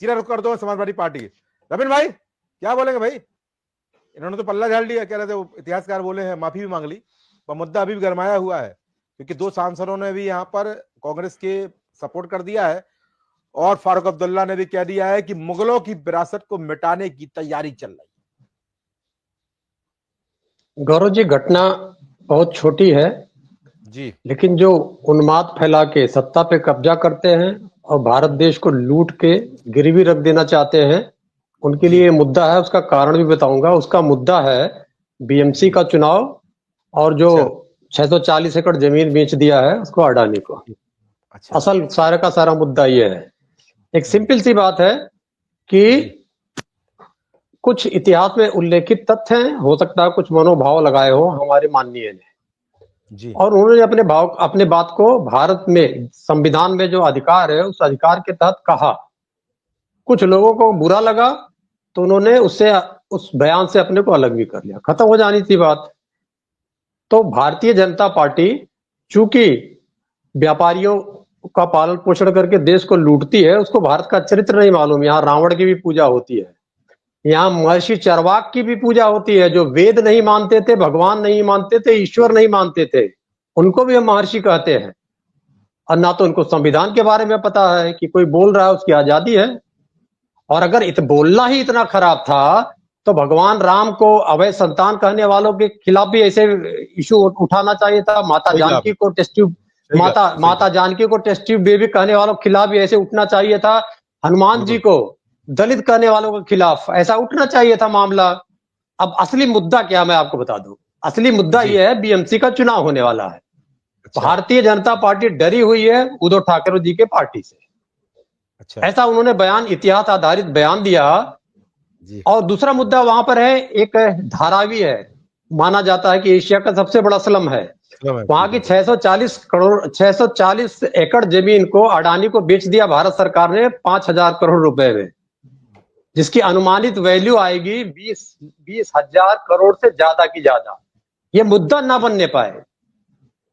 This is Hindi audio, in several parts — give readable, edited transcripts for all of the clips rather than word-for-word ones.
सीधा रुख कर दो समाजवादी पार्टी। रबिन भाई क्या बोलेंगे भाई? इन्होंने तो पल्ला झाड़ लिया, कह रहे थे इतिहासकार बोले हैं, माफी भी मांग ली, पर मुद्दा अभी भी गरमाया हुआ है क्योंकि 2 सांसदों ने भी यहाँ पर कांग्रेस के सपोर्ट कर दिया है और फारूक अब्दुल्ला ने भी कह दिया है कि मुगलों की विरासत को मिटाने की तैयारी चल रही है। गौरव जी, घटना बहुत छोटी है जी, लेकिन जो उन्माद फैला के सत्ता पे कब्जा करते हैं और भारत देश को लूट के गिरवी रख देना चाहते हैं, उनके लिए मुद्दा है। उसका कारण भी बताऊंगा। उसका मुद्दा है बीएमसी का चुनाव और जो 640 एकड़ जमीन बेच दिया है उसको अडानी को। असल सारा का सारा मुद्दा ये है। एक सिंपल सी बात है कि कुछ इतिहास में उल्लेखित तथ्य हैं, हो सकता है कुछ मनोभाव लगाए हो हमारे माननीय ने जी। और उन्होंने अपने बात को भारत में संविधान में जो अधिकार है उस अधिकार के तहत कहा। कुछ लोगों को बुरा लगा तो उन्होंने उस बयान से अपने को अलग भी कर लिया, खत्म हो जानी थी बात। तो भारतीय जनता पार्टी चूंकि व्यापारियों का पालन पोषण करके देश को लूटती है, उसको भारत का चरित्र नहीं मालूम। यहाँ रावण की भी पूजा होती है, यहाँ महर्षि चरवाक की भी पूजा होती है, जो वेद नहीं मानते थे, भगवान नहीं मानते थे, ईश्वर नहीं मानते थे, उनको भी हम महर्षि कहते हैं। और ना तो उनको संविधान के बारे में पता है कि कोई बोल रहा है उसकी आजादी है। और अगर बोलना ही इतना खराब था तो भगवान राम को अवैध संतान कहने वालों के खिलाफ भी ऐसे इशू उठाना चाहिए था। माता जानकी को टेस्ट ट्यूब माता जानकी को टेस्ट ट्यूब बेबी कहने वालों के खिलाफ भी ऐसे उठना चाहिए था। हनुमान जी को दलित कहने वालों के खिलाफ ऐसा उठना चाहिए था मामला। अब असली मुद्दा क्या, मैं आपको बता दूं। असली मुद्दा यह है बीएमसी का चुनाव होने वाला है। भारतीय जनता पार्टी डरी हुई है उद्धव ठाकरे जी के पार्टी से। ऐसा उन्होंने बयान, इतिहास आधारित बयान दिया। और दूसरा मुद्दा वहां पर है, एक धारावी है, माना जाता है कि एशिया का सबसे बड़ा स्लम है। वहां की 640 एकड़ जमीन को अडानी को बेच दिया भारत सरकार ने 5,000 करोड़ रुपए में, जिसकी अनुमानित वैल्यू आएगी 20,000 करोड़ से ज्यादा की ज्यादा। ये मुद्दा ना बनने पाए,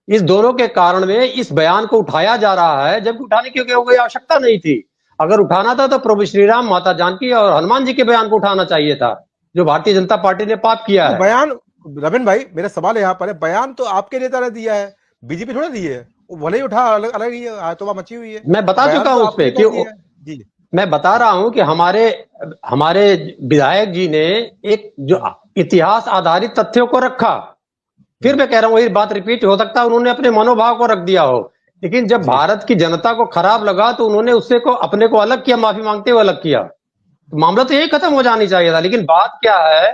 इस दोनों के कारण में इस बयान को उठाया जा रहा है, जबकि उठाने की कोई आवश्यकता नहीं थी। अगर उठाना था तो प्रभु श्री राम, माता जानकी और हनुमान जी के बयान को उठाना चाहिए था, जो भारतीय जनता पार्टी ने पाप किया है। बयान, रविन भाई मेरा सवाल यहाँ पर है, बयान तो आपके नेता ने दिया है, बीजेपी थोड़ा दी है, वो भले ही उठा, अलग ही है, तो मची हुई है। मैं बता चुका हूं उस पे कि मैं बता रहा हूं कि हमारे विधायक जी ने एक जो इतिहास आधारित तथ्यों को रखा। फिर मैं कह रहा हूं वही बात रिपीट हो सकता है उन्होंने अपने मनोभाव को रख दिया हो, लेकिन जब भारत की जनता को खराब लगा तो उन्होंने उससे को अपने को अलग किया, माफी मांगते हुए अलग किया। तो मामला तो यही खत्म हो जानी चाहिए था। लेकिन बात क्या है,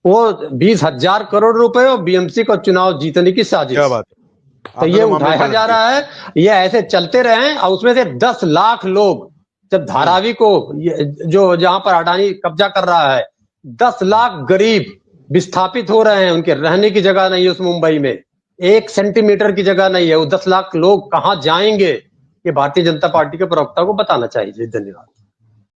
वो 20,000 करोड़ रुपए और बीएमसी का चुनाव जीतने की साजिश। क्या बात है? तो ये उठाया जा रहा है, ये ऐसे चलते रहे और उसमें से 10 लाख लोग, जब धारावी को जो जहां पर अडानी कब्जा कर रहा है, 10 लाख गरीब विस्थापित हो रहे हैं, उनके रहने की जगह नहीं है उस मुंबई में, 1 सेंटीमीटर की जगह नहीं है। वो 10 लाख लोग कहां जाएंगे, ये भारतीय जनता पार्टी के प्रवक्ता को बताना चाहिए। धन्यवाद।